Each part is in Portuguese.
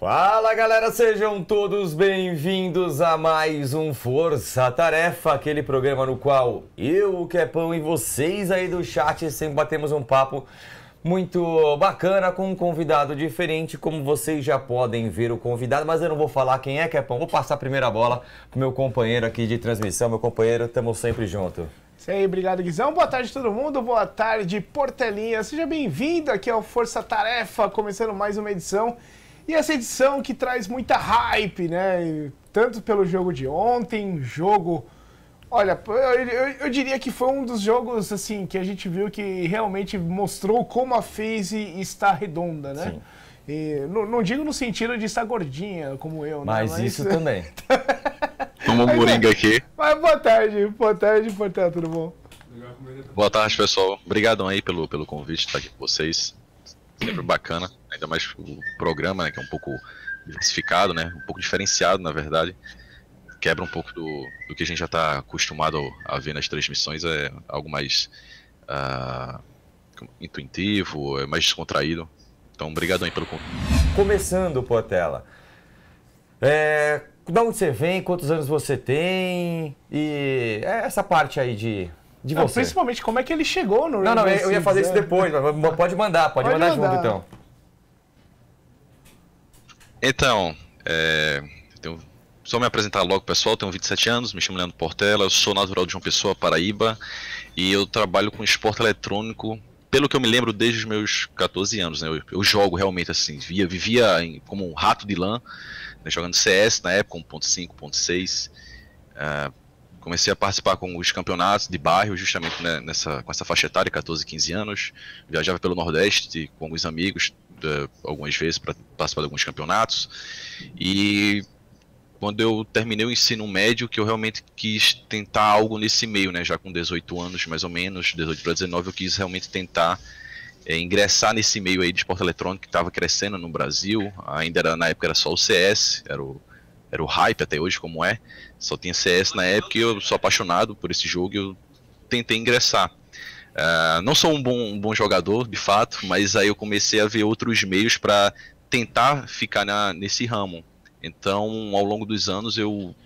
Fala galera, sejam todos bem-vindos a mais um Força Tarefa, aquele programa no qual eu, o Kepão e vocês aí do chat sempre batemos um papo muito bacana com um convidado diferente, como vocês já podem ver o convidado, mas eu não vou falar quem é, Kepão, vou passar a primeira bola pro meu companheiro aqui de transmissão, meu companheiro, tamo sempre junto. Isso aí, obrigado Guizão, boa tarde todo mundo, boa tarde Portelinha, seja bem-vindo aqui ao Força Tarefa, começando mais uma edição. E essa edição que traz muita hype, né? Tanto pelo jogo de ontem, jogo... Olha, eu diria que foi um dos jogos, assim, que a gente viu que realmente mostrou como a FaZe está redonda, né? Sim. E, não digo no sentido de estar gordinha, como eu, né? Mas isso também. Toma um moringa aqui. Mas boa tarde, Portela, tudo bom? Boa tarde, pessoal. Obrigadão aí pelo convite, estar aqui com vocês. Sempre bacana, ainda mais o programa, né, que é um pouco diversificado, né, um pouco diferenciado, na verdade. Quebra um pouco do que a gente já está acostumado a ver nas transmissões, é algo mais intuitivo, é mais descontraído. Então, obrigado aí pelo convite. Começando, Portela, de onde você vem, quantos anos você tem e essa parte aí de você. Principalmente como é que ele chegou no Não, Rainbow eu ia fazer Six, isso né? depois, mas pode mandar junto então. Então, só me apresentar logo, pessoal, tenho 27 anos, me chamo Leandro Portela, eu sou natural de João Pessoa, Paraíba, e eu trabalho com esporte eletrônico, pelo que eu me lembro, desde os meus 14 anos, né? Eu jogo realmente assim, vivia como um rato de lã, né, jogando CS na época, 1.5, 1.6, comecei a participar com os campeonatos de bairro, justamente, né, com essa faixa etária, 14, 15 anos. Viajava pelo Nordeste com alguns amigos, algumas vezes, para participar de alguns campeonatos. E quando eu terminei o ensino médio, que eu realmente quis tentar algo nesse meio, né, já com 18 anos, mais ou menos, 18 para 19, eu quis realmente tentar ingressar nesse meio aí de esporte eletrônico que estava crescendo no Brasil. Na época era só o CS, era o hype até hoje, como é. Só tinha CS na época e eu sou apaixonado por esse jogo e eu tentei ingressar. Não sou um bom jogador, de fato, mas aí eu comecei a ver outros meios para tentar ficar nesse ramo. Então, ao longo dos anos, eu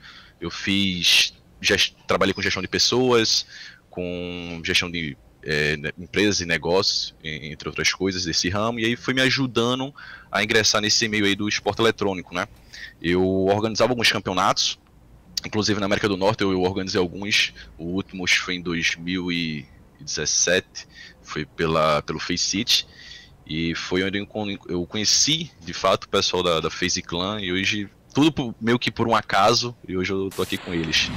trabalhei com gestão de pessoas, com gestão de empresas e negócios, entre outras coisas, desse ramo, e aí foi me ajudando a ingressar nesse meio aí do esporte eletrônico, né? Eu organizava alguns campeonatos, inclusive na América do Norte eu organizei alguns, o último foi em 2017, foi pelo FaZe City, e foi onde eu conheci, de fato, o pessoal da FaZe Clan, e hoje, tudo meio que por um acaso, e hoje eu tô aqui com eles.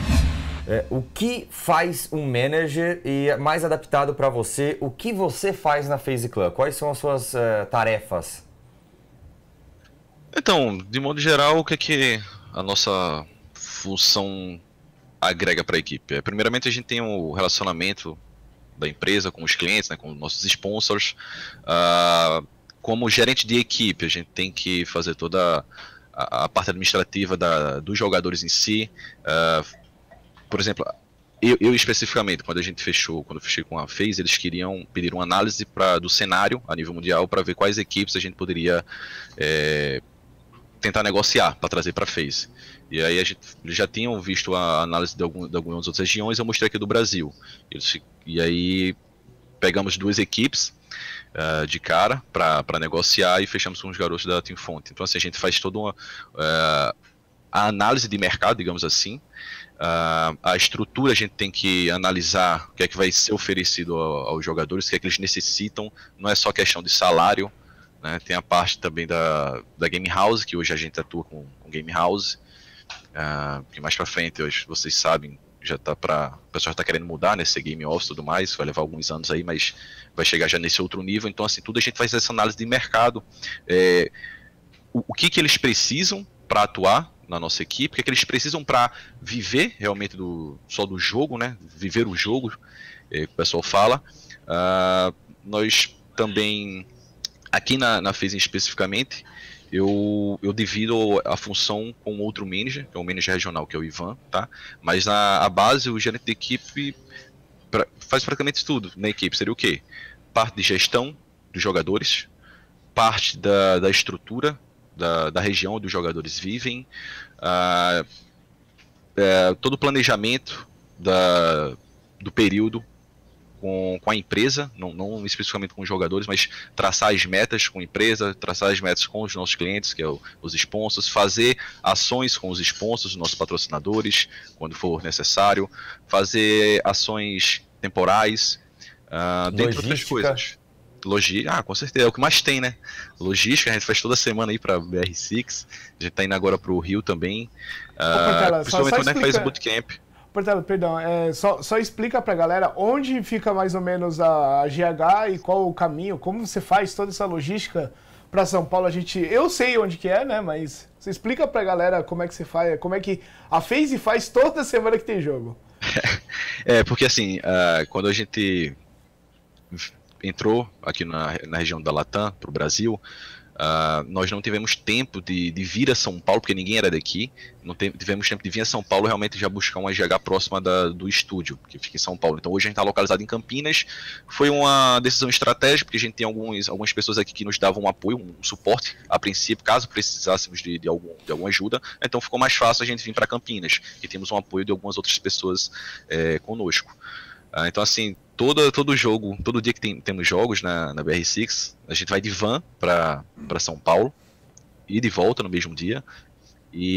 O que faz um manager e mais adaptado para você, o que você faz na FaZe Clan? Quais são as suas tarefas? Então, de modo geral, o que é que a nossa função agrega para a equipe? Primeiramente, a gente tem o relacionamento da empresa com os clientes, né, com nossos sponsors. Como gerente de equipe, a gente tem que fazer toda a parte administrativa dos jogadores em si. Por exemplo, eu especificamente, quando eu fechei com a FaZe, eles pediram uma análise do cenário a nível mundial para ver quais equipes a gente poderia tentar negociar para trazer para a FaZe. E aí eles já tinham visto a análise de algumas outras regiões, eu mostrei aqui do Brasil. E aí pegamos duas equipes de cara para negociar e fechamos com os garotos da Team Fonte. Então assim, a gente faz toda a análise de mercado, digamos assim. A estrutura a gente tem que analisar o que é que vai ser oferecido aos jogadores, o que é que eles necessitam, não é só questão de salário, né? Tem a parte também da Game House, que hoje a gente atua com Game House, que mais pra frente, hoje, vocês sabem, o pessoal está querendo mudar, né, ser Game Office e tudo mais, vai levar alguns anos aí, mas vai chegar já nesse outro nível, então assim, tudo a gente faz essa análise de mercado, o que eles precisam para atuar na nossa equipe, o que eles precisam para viver realmente só do jogo, né? Viver o jogo, que o pessoal fala. Nós também, aqui na FaZe especificamente, eu divido a função com outro manager, que é o manager regional, que é o Ivan, tá? Mas a base, o gerente de equipe faz praticamente tudo na equipe. Seria o quê? Parte de gestão dos jogadores, parte da estrutura da região onde os jogadores vivem, todo o planejamento do período com a empresa, não especificamente com os jogadores, mas traçar as metas com a empresa, traçar as metas com os nossos clientes, que é os sponsors, fazer ações com os sponsors, nossos patrocinadores, quando for necessário, fazer ações temporais, dentre outras coisas. Com certeza, é o que mais tem, né? Logística, a gente faz toda semana aí pra BR6, a gente tá indo agora pro Rio também, principalmente quando a gente faz o bootcamp. Portela, perdão, só explica pra galera onde fica mais ou menos a GH e qual o caminho, como você faz toda essa logística pra São Paulo. Eu sei onde que é, né, mas você explica pra galera como é que você faz, como é que a FaZe faz toda semana que tem jogo. Porque assim, quando a gente entrou aqui na região da Latam, pro Brasil, nós não tivemos tempo de vir a São Paulo, porque ninguém era daqui. Não tivemos tempo de vir a São Paulo realmente já buscar uma GH próxima do estúdio, que fica em São Paulo. Então hoje a gente está localizado em Campinas. Foi uma decisão estratégica, porque a gente tem algumas pessoas aqui que nos davam um apoio, um suporte, a princípio, caso precisássemos de alguma ajuda. Então ficou mais fácil a gente vir para Campinas, e temos um apoio de algumas outras pessoas conosco. Então assim, todo jogo, todo dia que temos jogos na BR6, a gente vai de van para São Paulo e de volta no mesmo dia.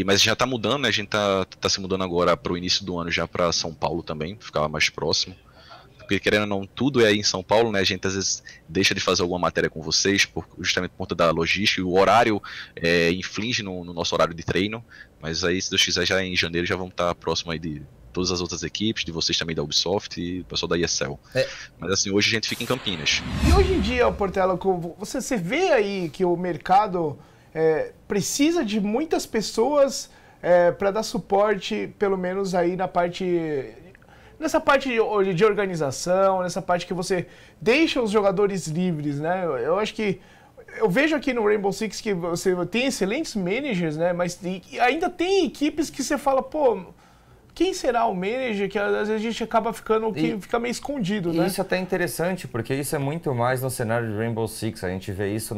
Mas já tá mudando, né? A gente tá se mudando agora para o início do ano já para São Paulo também, ficar mais próximo. Porque querendo ou não, tudo é aí em São Paulo, né? A gente às vezes deixa de fazer alguma matéria com vocês, justamente por conta da logística, e o horário inflige no nosso horário de treino. Mas aí, se Deus quiser, já em janeiro já vamos estar próximo aí de todas as outras equipes, de vocês também da Ubisoft e o pessoal da ESL. Mas assim, hoje a gente fica em Campinas. E hoje em dia, Portela, você vê aí que o mercado precisa de muitas pessoas para dar suporte, pelo menos aí nessa parte de organização, nessa parte que você deixa os jogadores livres, né? Eu acho que eu vejo aqui no Rainbow Six que você tem excelentes managers, né? Mas ainda tem equipes que você fala, pô, quem será o manager? Que às vezes a gente acaba fica meio escondido, né? Isso é até interessante, porque isso é muito mais no cenário de Rainbow Six. A gente vê isso,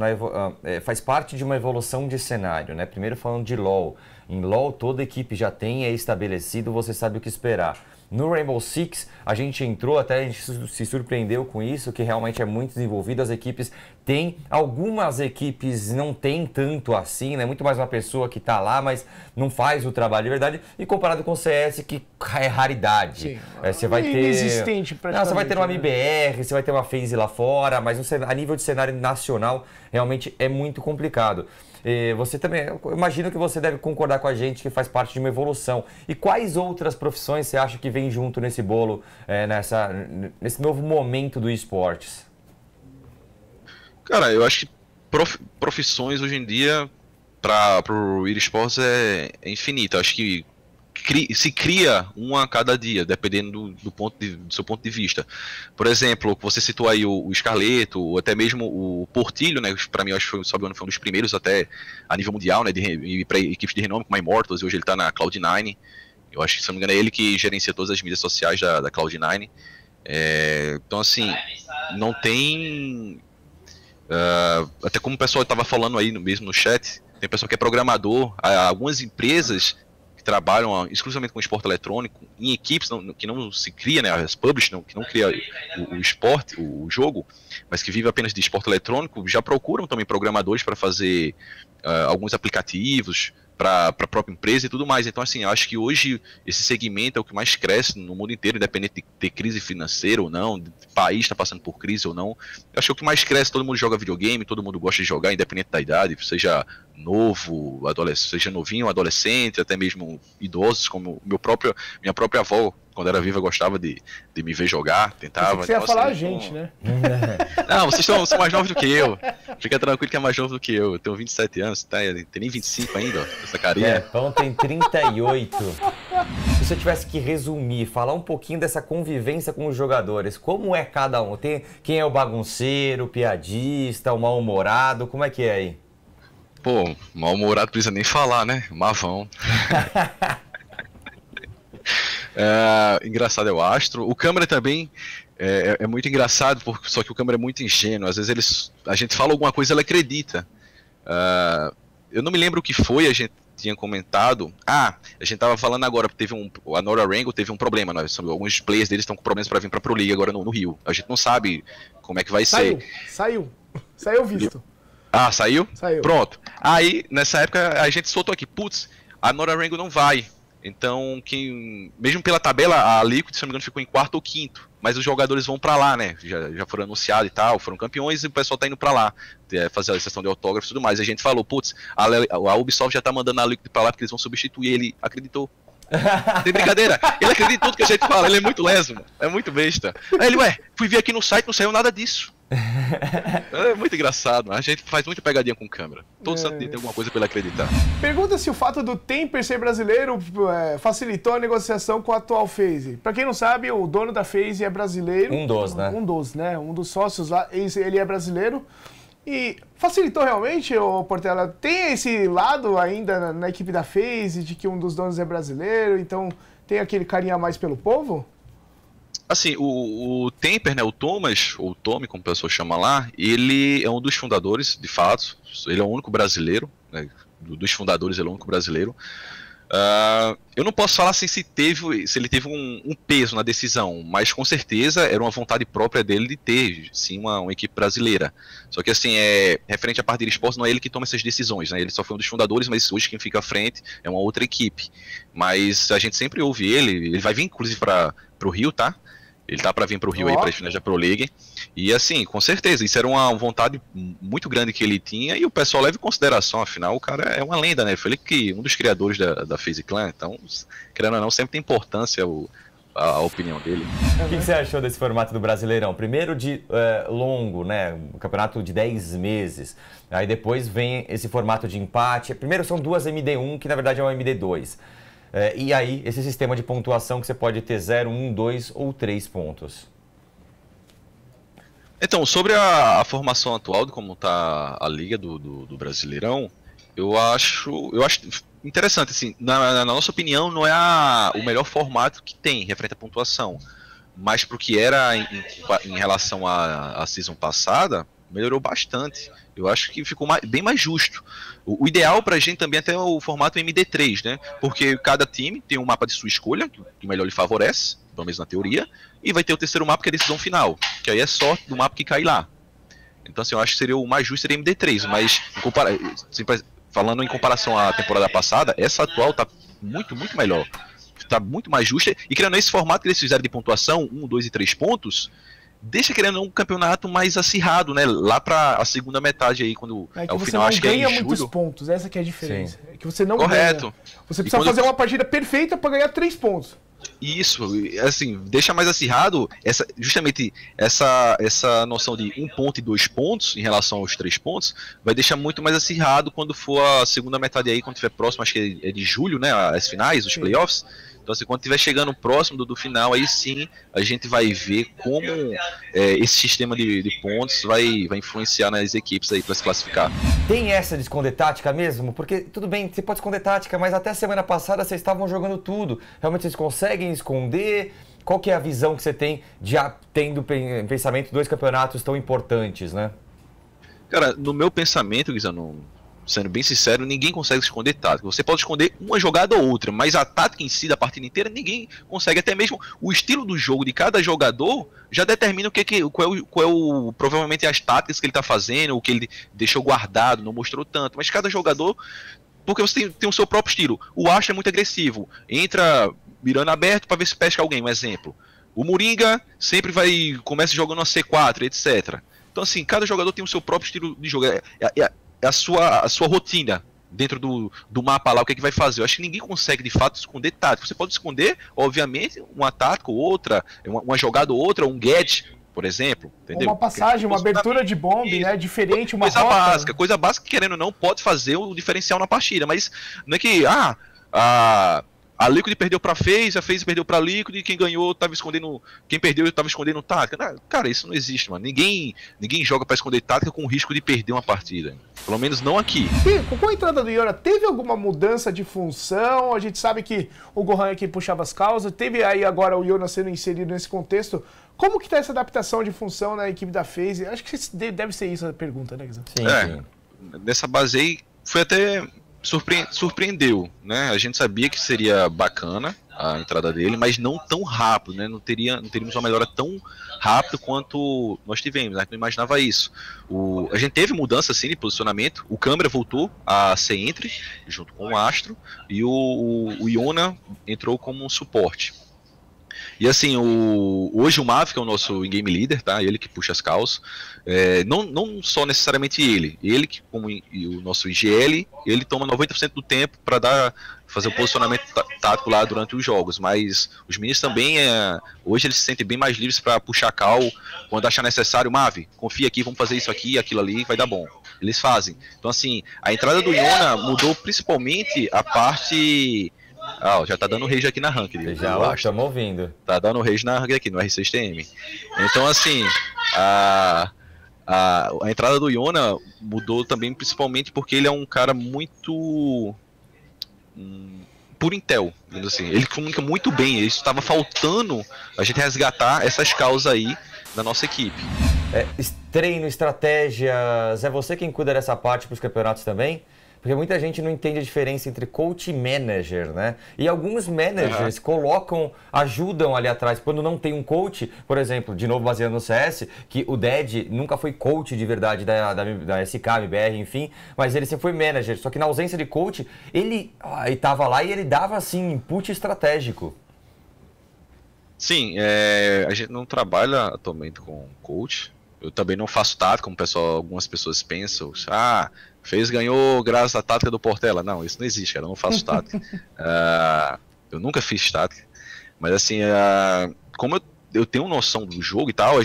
faz parte de uma evolução de cenário, né? Primeiro falando de LoL. Em LoL, toda equipe já é estabelecido, você sabe o que esperar. No Rainbow Six, a gente entrou, até a gente se surpreendeu com isso, que realmente é muito desenvolvido. As equipes têm, algumas equipes não tem tanto assim, né? Muito mais uma pessoa que tá lá, mas não faz o trabalho de verdade. E comparado com o CS, que é raridade. Sim. Você vai ter... Inexistente praticamente. Não, você vai ter uma MBR, você vai ter uma FaZe lá fora, mas a nível de cenário nacional, realmente é muito complicado. Você também, eu imagino que você deve concordar com a gente que faz parte de uma evolução. E quais outras profissões você acha que vem junto nesse bolo, nesse novo momento do esportes? Cara, eu acho que profissões hoje em dia para o esportes é infinita. Eu acho que se cria uma a cada dia, dependendo do seu ponto de vista. Por exemplo, você citou aí o Scarleto, ou até mesmo o Portilho, né? Para mim, eu acho que foi um dos primeiros até a nível mundial, né? Para equipes de renome como a Immortals, e hoje ele está na Cloud9. Eu acho que, se não me engano, é ele que gerencia todas as mídias sociais da Cloud9. Então, assim, não tem... até como o pessoal estava falando aí mesmo no chat, tem pessoal que é programador, algumas empresas trabalham exclusivamente com esporte eletrônico, em equipes que não se cria, né, as publishers, que não cria o esporte, o jogo, mas que vive apenas de esporte eletrônico, já procuram também programadores para fazer alguns aplicativos para a própria empresa e tudo mais. Então, assim, eu acho que hoje esse segmento é o que mais cresce no mundo inteiro, independente de ter crise financeira ou não, de país está passando por crise ou não. Eu acho que o que mais cresce, todo mundo joga videogame, todo mundo gosta de jogar, independente da idade, seja novo, seja novinho, adolescente, até mesmo idosos, como minha própria avó, quando era viva, gostava de me ver jogar, tentava. Você ia falar a gente, né? Não, vocês são mais novos do que eu. Fica tranquilo que é mais novo do que eu. Eu tenho 27 anos, tem nem 25 ainda, ó, essa carinha. Pão tem 38. Se você tivesse que resumir, falar um pouquinho dessa convivência com os jogadores, como é cada um? Quem é o bagunceiro, o piadista, o mal-humorado, como é que é aí? Pô, mal-humorado precisa nem falar, né? Mavão. Engraçado é o Astro. O câmera também é muito engraçado, só que o câmera é muito ingênuo. Às vezes a gente fala alguma coisa e ele acredita. eu não me lembro o que foi, a gente tinha comentado. A gente tava falando agora, a NORA teve um problema, né? Alguns players deles estão com problemas para vir pra Pro League agora no Rio. A gente não sabe como é que vai ser. Saiu o visto. Saiu? Saiu. Pronto. Aí, nessa época, a gente soltou aqui, putz, a NORA não vai. Então, mesmo pela tabela, a Liquid, se não me engano, ficou em quarto ou quinto. Mas os jogadores vão pra lá, né? Já foram anunciados e tal, foram campeões e o pessoal tá indo pra lá. Fazer a sessão de autógrafos e tudo mais. A gente falou, putz, a Ubisoft já tá mandando a Liquid pra lá porque eles vão substituir. Ele acreditou. Tem brincadeira. Ele acredita em tudo que a gente fala. Ele é muito leso, mano. É muito besta. Aí ele, fui ver aqui no site, não saiu nada disso. É muito engraçado. A gente faz muita pegadinha com câmera. Todo santo dia tem alguma coisa pra ele acreditar. Pergunta se o fato do Temper ser brasileiro facilitou a negociação com a atual FaZe. Pra quem não sabe, o dono da FaZe é brasileiro. Um dos, né? Um dos sócios lá, ele é brasileiro. E facilitou realmente, ô Portela? Tem esse lado ainda na equipe da FaZe, de que um dos donos é brasileiro, então tem aquele carinho a mais pelo povo? Assim, o Temper, né, o Thomas, ou Tommy, como o pessoal chama lá, ele é um dos fundadores, de fato, ele é o único brasileiro, né, dos fundadores ele é o único brasileiro. Eu não posso falar assim se ele teve um peso na decisão, mas com certeza era uma vontade própria dele de ter, sim, uma equipe brasileira. Só que assim, referente à parte de esportes, não é ele que toma essas decisões, né? Ele só foi um dos fundadores, mas hoje quem fica à frente é uma outra equipe. Mas a gente sempre ouve ele vai vir inclusive para o Rio, tá? Ele tá para vir para o Rio aí para as finais da Pro League. E assim, com certeza, isso era uma vontade muito grande que ele tinha e o pessoal leva em consideração, afinal, o cara é uma lenda, né? Foi ele um dos criadores da FaZe Clan, então, querendo ou não, sempre tem importância a opinião dele. O que você achou desse formato do Brasileirão? Primeiro de longo, né? Um campeonato de 10 meses. Aí depois vem esse formato de empate. Primeiro são duas MD1, que na verdade é uma MD2. E aí, esse sistema de pontuação que você pode ter 0, 1, 2 ou 3 pontos. Então, sobre a formação atual de como está a liga do Brasileirão, eu acho interessante, assim, na nossa opinião, não é o melhor formato que tem referente à pontuação, mas pro que era em relação à season passada, melhorou bastante. Eu acho que ficou bem mais justo. O ideal pra gente também é ter o formato MD3, né? Porque cada time tem um mapa de sua escolha, que melhor lhe favorece, pelo menos na teoria, e vai ter o terceiro mapa, que é a decisão final, que aí é sorte do mapa que cai lá. Então, assim, eu acho que seria o mais justo seria MD3, mas falando em comparação à temporada passada, essa atual tá muito, muito melhor. Tá muito mais justa, e criando esse formato que eles fizeram de pontuação, 1, 2 e 3 pontos, deixa querendo um campeonato mais acirrado, né? Lá pra a segunda metade aí, quando é o final, acho que é em julho. Você não ganha muitos pontos, essa que é a diferença. Sim. É que você não Correto. ganha. Você precisa fazer uma partida perfeita para ganhar 3 pontos. Isso, assim, deixa mais acirrado justamente essa noção de 1 ponto e 2 pontos em relação aos 3 pontos, vai deixar muito mais acirrado quando for a segunda metade aí, quando estiver próximo, acho que é de julho, né? As finais, os playoffs. Então, assim, quando estiver chegando próximo do final, aí sim a gente vai ver como esse sistema de pontos vai influenciar nas equipes aí para se classificar. Tem essa de esconder tática mesmo? Porque, tudo bem, você pode esconder tática, mas até semana passada vocês estavam jogando tudo. Realmente vocês conseguem esconder? Qual que é a visão que você tem de tendo pensamento 2 campeonatos tão importantes, né? Cara, no meu pensamento, Guizano, sendo bem sincero, ninguém consegue esconder tática. Você pode esconder uma jogada ou outra, mas a tática em si da partida inteira ninguém consegue. Até mesmo o estilo do jogo de cada jogador já determina provavelmente as táticas que ele está fazendo, o que ele deixou guardado, não mostrou tanto. Mas cada jogador, porque você tem o seu próprio estilo. O Astra é muito agressivo, entra mirando aberto para ver se pesca alguém, um exemplo. O Moringa sempre começa jogando uma C4, etc. Então assim, cada jogador tem o seu próprio estilo de jogo. A sua rotina dentro do mapa lá, o que é que vai fazer. Eu acho que ninguém consegue de fato esconder tática. Você pode esconder, obviamente, uma tática ou outra, uma jogada ou outra, um gadget, por exemplo, entendeu? Uma passagem, uma abertura de bomb, né, diferente, uma coisa rota. Coisa básica, querendo ou não, pode fazer o diferencial na partida, mas não é que, a Liquid perdeu pra FaZe, a FaZe perdeu pra Liquid, e quem ganhou tava escondendo. Quem perdeu tava escondendo tática. Não, cara, isso não existe, mano. Ninguém joga pra esconder tática com o risco de perder uma partida. Pelo menos não aqui. E com a entrada do Iona, teve alguma mudança de função? A gente sabe que o Gohan é quem puxava as causas. Teve aí agora o Iona sendo inserido nesse contexto. Como que tá essa adaptação de função na equipe da FaZe? Acho que deve ser isso a pergunta, né, Guizão? Sim. Nessa base aí, foi até surpreendeu, né? A gente sabia que seria bacana a entrada dele, mas não tão rápido, né? Não teríamos uma melhora tão rápido quanto nós tivemos, né? Não imaginava isso. A gente teve mudança assim de posicionamento. O Câmara voltou a ser entre junto com o Astro e o Iona entrou como um suporte. E assim, hoje o Mav, que é o nosso in-game leader, tá? Ele que puxa as calls. Não só necessariamente ele que, como o nosso IGL, ele toma 90% do tempo para fazer o posicionamento tático lá durante os jogos. Mas os meninos também, hoje eles se sentem bem mais livres para puxar call quando achar necessário. Mav, confia aqui, vamos fazer isso aqui, aquilo ali, vai dar bom. Eles fazem. Então assim, a entrada do Iona mudou principalmente a parte... já tá dando rage aqui na Ranked. Já estamos ouvindo. Tá dando rage na Ranked aqui, no R6TM. Então, assim, a entrada do Iona mudou também, principalmente porque ele é um cara muito... por Intel, assim. Ele comunica muito bem, isso estava faltando a gente resgatar essas causas aí da nossa equipe. Treino, estratégias, é você quem cuida dessa parte para os campeonatos também? Porque muita gente não entende a diferença entre coach e manager, né? E alguns managers ajudam ali atrás. Quando não tem um coach, por exemplo, de novo baseando no CS, que o Dead nunca foi coach de verdade da SK, MBR, enfim, mas ele sempre foi manager. Só que na ausência de coach, ele estava lá e ele dava, assim, input estratégico. Sim, a gente não trabalha atualmente com coach. Eu também não faço tática, como algumas pessoas pensam. Ganhou graças à tática do Portela. Não, isso não existe, cara. Eu não faço tática. Eu nunca fiz tática. Mas assim, como eu tenho noção do jogo e tal,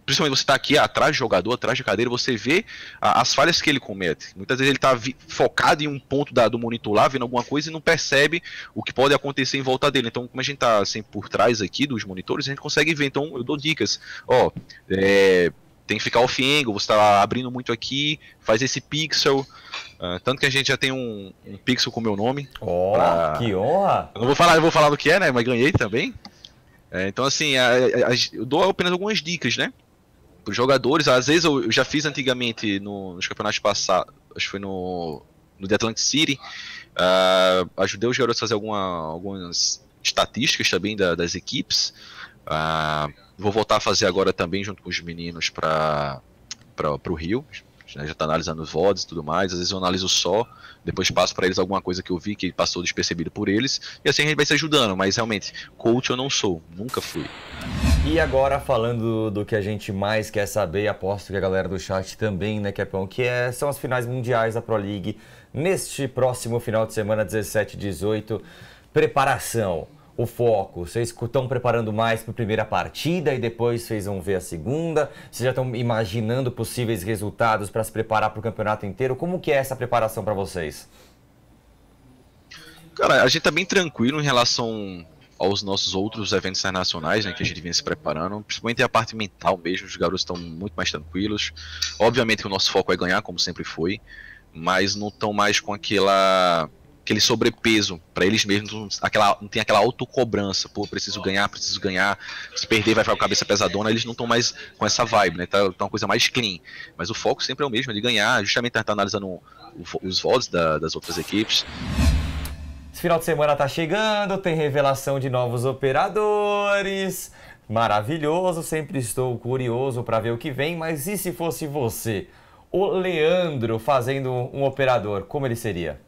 principalmente você tá aqui atrás do jogador, atrás da cadeira, você vê as falhas que ele comete. Muitas vezes ele tá focado em um ponto do monitor lá, vendo alguma coisa e não percebe o que pode acontecer em volta dele. Então, como a gente tá assim, por trás aqui dos monitores, a gente consegue ver. Então, eu dou dicas. Tem que ficar off-angle, você tá abrindo muito aqui, faz esse pixel. Tanto que a gente já tem um pixel com o meu nome. Que honra! Eu vou falar do que é, né? Mas ganhei também. Então, assim, eu dou apenas algumas dicas, né? Para os jogadores. Às vezes eu já fiz antigamente nos campeonatos passados, acho que foi no The Atlantic City. Ajudei os garotos a fazer algumas estatísticas também das equipes. Vou voltar a fazer agora também junto com os meninos para o Rio. Já está analisando os VODs e tudo mais. Às vezes eu analiso só, depois passo para eles alguma coisa que eu vi que passou despercebido por eles. E assim a gente vai se ajudando, mas realmente, coach eu não sou, nunca fui. E agora falando do que a gente mais quer saber, aposto que a galera do chat também, né, Kepão, são as finais mundiais da Pro League neste próximo final de semana, 17 e 18. Preparação. O foco, vocês estão preparando mais para a primeira partida e depois vocês vão ver a segunda? Vocês já estão imaginando possíveis resultados para se preparar para o campeonato inteiro? Como que é essa preparação para vocês? Cara, a gente tá bem tranquilo em relação aos nossos outros eventos internacionais, né, que a gente vem se preparando, principalmente a parte mental mesmo, os garotos estão muito mais tranquilos. Obviamente que o nosso foco é ganhar, como sempre foi, mas não estão mais com aquele sobrepeso para eles mesmos, não tem aquela autocobrança, preciso ganhar, se perder vai ficar com a cabeça pesadona, eles não estão mais com essa vibe, né, tá uma coisa mais clean, mas o foco sempre é o mesmo, é de ganhar, justamente tá analisando os VODs das outras equipes. Esse final de semana tá chegando, tem revelação de novos operadores, maravilhoso, sempre estou curioso para ver o que vem, mas e se fosse você, o Leandro, fazendo um operador, como ele seria?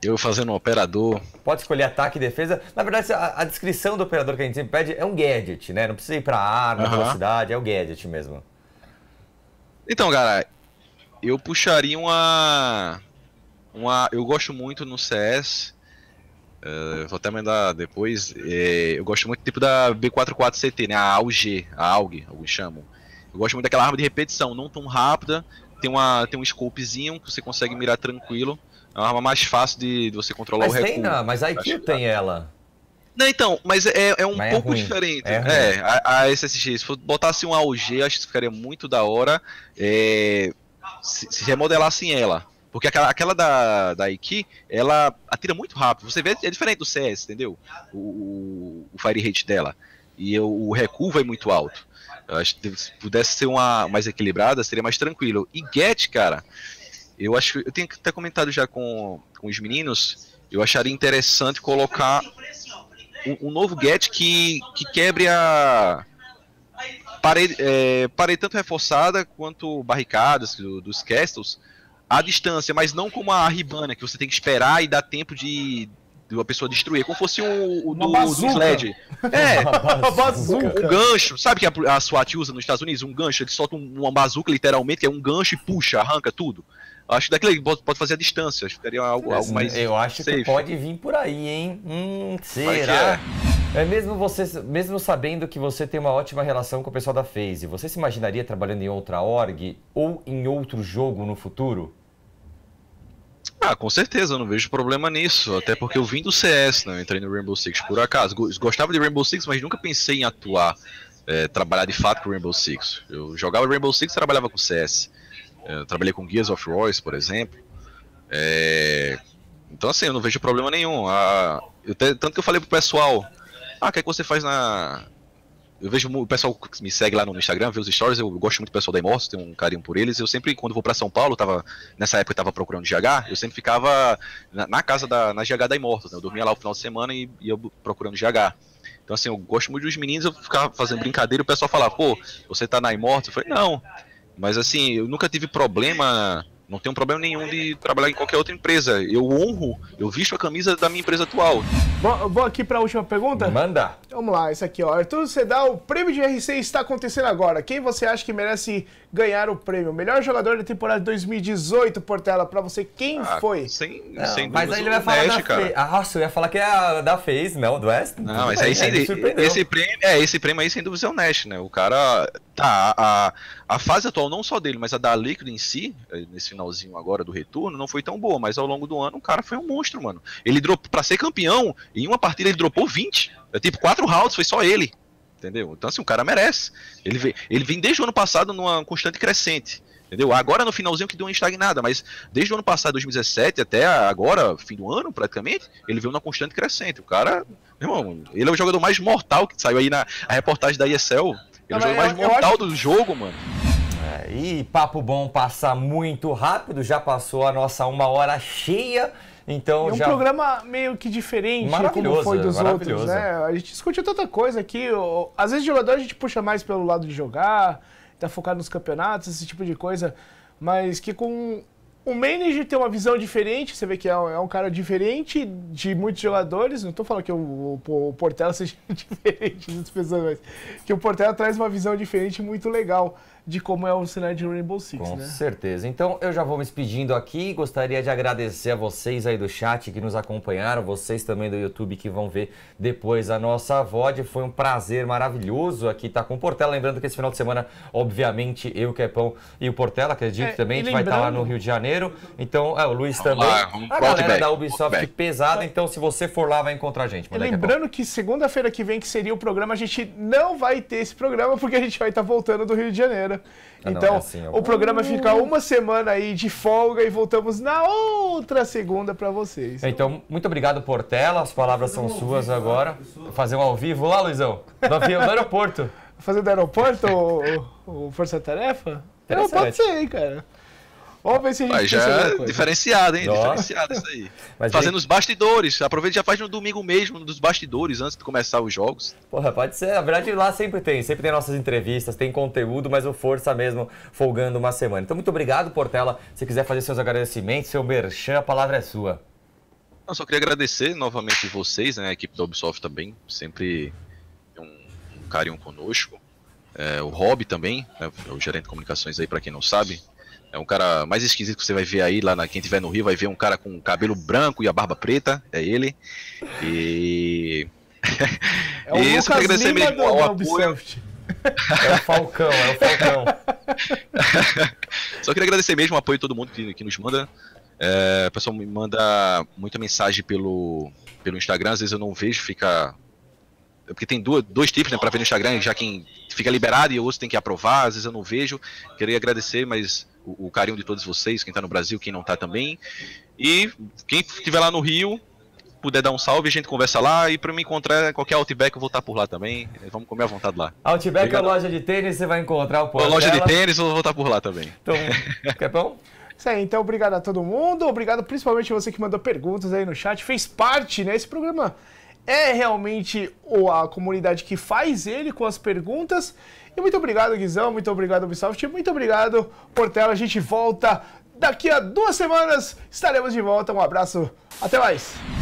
Eu fazendo um operador... Pode escolher ataque e defesa. Na verdade, a descrição do operador que a gente sempre pede é um gadget, né? Não precisa ir pra arma, velocidade, é o gadget mesmo. Então, cara, eu puxaria eu gosto muito no CS, vou até mandar depois, eu gosto muito tipo da B44CT, né? A AUG, alguns chamam. Eu gosto muito daquela arma de repetição, não tão rápida, tem um scopezinho que você consegue mirar tranquilo. É uma arma mais fácil de você controlar o recuo. Mas a IQ tem ela. Não, então, mas é um pouco diferente. A SSG, se for botasse um AUG, acho que ficaria muito da hora se remodelassem ela. Porque aquela da IQ, ela atira muito rápido. Você vê, é diferente do CS, entendeu? O fire rate dela. E o recuo vai muito alto. Eu acho que se pudesse ser uma mais equilibrada, seria mais tranquilo. E Get, cara, eu acho que eu tenho até comentado já com os meninos, eu acharia interessante colocar um novo Get que quebre a parede tanto reforçada quanto barricadas dos castles à distância, mas não como a Ribana, que você tem que esperar e dar tempo de uma pessoa destruir, como fosse o do Sled. Um gancho. Sabe que a SWAT usa nos Estados Unidos? Um gancho, ele solta uma bazuca literalmente, que é um gancho e puxa, arranca tudo. Acho que daquele pode fazer a distância, acho que seria algo mais eu acho safe. Que pode vir por aí, hein? Será? Mesmo sabendo que você tem uma ótima relação com o pessoal da FaZe, você se imaginaria trabalhando em outra org ou em outro jogo no futuro? Com certeza, eu não vejo problema nisso, até porque eu vim do CS, né? Eu entrei no Rainbow Six por acaso. Gostava de Rainbow Six, mas nunca pensei em atuar, trabalhar de fato com Rainbow Six. Eu jogava Rainbow Six e trabalhava com CS. Eu trabalhei com Gears of War, por exemplo. Então assim, eu não vejo problema nenhum. Tanto que eu falei pro pessoal, o que é que você faz na... Eu vejo o pessoal que me segue lá no Instagram, vê os stories, eu gosto muito do pessoal da Immortals, tenho um carinho por eles. Eu sempre, quando vou pra São Paulo, nessa época eu tava procurando GH, eu sempre ficava na casa na GH da Immortals, né? Eu dormia lá o final de semana e ia procurando GH. Então assim, eu gosto muito dos meninos, eu ficava fazendo brincadeira e o pessoal falava, pô, você tá na Immortals? Eu falei, não, mas assim, eu nunca tive problema... Não tenho problema nenhum de trabalhar em qualquer outra empresa. Eu visto a camisa da minha empresa atual. Vou aqui para a última pergunta? Manda. Vamos lá, esse aqui, ó. Arthur Sedal, o prêmio de RC está acontecendo agora. Quem você acha que merece ganhar o prêmio? Melhor jogador da temporada 2018, Portela, para você, quem foi? Sem dúvida. Mas aí ele vai falar da FaZe. Nossa, eu ia falar que é a da FaZe, não, do West. Não, mas aí esse prêmio aí sem dúvida é o Nash, né? O cara... A fase atual, não só dele, mas a da Liquid em si, nesse finalzinho agora do retorno, não foi tão boa, mas ao longo do ano o cara foi um monstro, mano. Ele dropou, pra ser campeão, em uma partida ele dropou 20. Tipo, 4 rounds, foi só ele. Entendeu? Então assim, o cara merece. Ele vem desde o ano passado numa constante crescente. Entendeu? Agora no finalzinho que deu uma estagnada, mas desde o ano passado, 2017, até agora, fim do ano praticamente, ele veio numa constante crescente. O cara, irmão, ele é o jogador mais mortal que saiu aí na reportagem da ESL. Ele é o jogador mais mortal do jogo, mano. E papo bom passa muito rápido, já passou a nossa 1 hora cheia, então um programa meio que diferente como foi dos outros, né? A gente discutiu tanta coisa aqui, às vezes jogador a gente puxa mais pelo lado de jogar, tá focado nos campeonatos, esse tipo de coisa, mas que com o manager tem uma visão diferente, você vê que é um cara diferente de muitos jogadores, não tô falando que o Portela seja diferente das pessoas, mas que o Portela traz uma visão diferente muito legal de como é o cenário de Rainbow Six, Com né? certeza. Então eu já vou me despedindo aqui, gostaria de agradecer a vocês aí do chat que nos acompanharam, vocês também do YouTube que vão ver depois a nossa VOD. Foi um prazer maravilhoso aqui estar com o Portela, lembrando que esse final de semana, obviamente, eu, Kepão e o Portela, acredito também, a gente vai estar lá no Rio de Janeiro, então, o Luiz também, a galera da Ubisoft pesada, então se você for lá vai encontrar a gente. Lembrando que segunda-feira que vem, que seria o programa, a gente não vai ter esse programa porque a gente vai estar voltando do Rio de Janeiro. Então, o programa fica uma semana aí de folga e voltamos na outra segunda para vocês. Então, muito obrigado, Portela. As palavras são suas agora. Fazer um ao vivo lá, Luizão? Do aeroporto. Fazer do aeroporto o Força Tarefa? Não, pode ser, hein, cara. Vamos ver se a gente já é diferenciado, hein? Nossa. Diferenciado isso aí. Mas fazendo os bastidores. Aproveita e já faz no domingo mesmo, dos bastidores, antes de começar os jogos. Porra, pode ser. Na verdade, lá sempre tem nossas entrevistas, tem conteúdo, mas o Força mesmo folgando uma semana. Então, muito obrigado, Portela. Se quiser fazer seus agradecimentos, seu merchan, a palavra é sua. Eu só queria agradecer novamente vocês, né? A equipe da Ubisoft também, sempre tem um carinho conosco. O Rob também, né, o gerente de comunicações aí, para quem não sabe. É um cara mais esquisito que você vai ver aí, quem estiver no Rio, vai ver um cara com cabelo branco e a barba preta, é ele. E... É o Lucas agradecer Lima mesmo ao apoio. É o Falcão. Só queria agradecer mesmo o apoio de todo mundo que nos manda. O pessoal me manda muita mensagem pelo Instagram, às vezes eu não vejo, fica... Porque tem dois tipos, né, para ver no Instagram, já quem fica liberado e o outro tem que aprovar, às vezes eu não vejo. Queria agradecer, mas o carinho de todos vocês, quem tá no Brasil, quem não tá também. E quem estiver lá no Rio, puder dar um salve, a gente conversa lá. E pra me encontrar qualquer Outback, eu vou estar por lá também. Vamos comer à vontade lá. Outback é a loja de tênis, você vai encontrar o Portela. Loja de tênis, eu vou estar por lá também. Então, Kepão? Isso aí, então obrigado a todo mundo, obrigado principalmente você que mandou perguntas aí no chat, fez parte, né? Esse programa é realmente a comunidade que faz ele com as perguntas. E muito obrigado, Guizão, muito obrigado, Ubisoft, muito obrigado, Portela. A gente volta daqui a 2 semanas, estaremos de volta. Um abraço, até mais!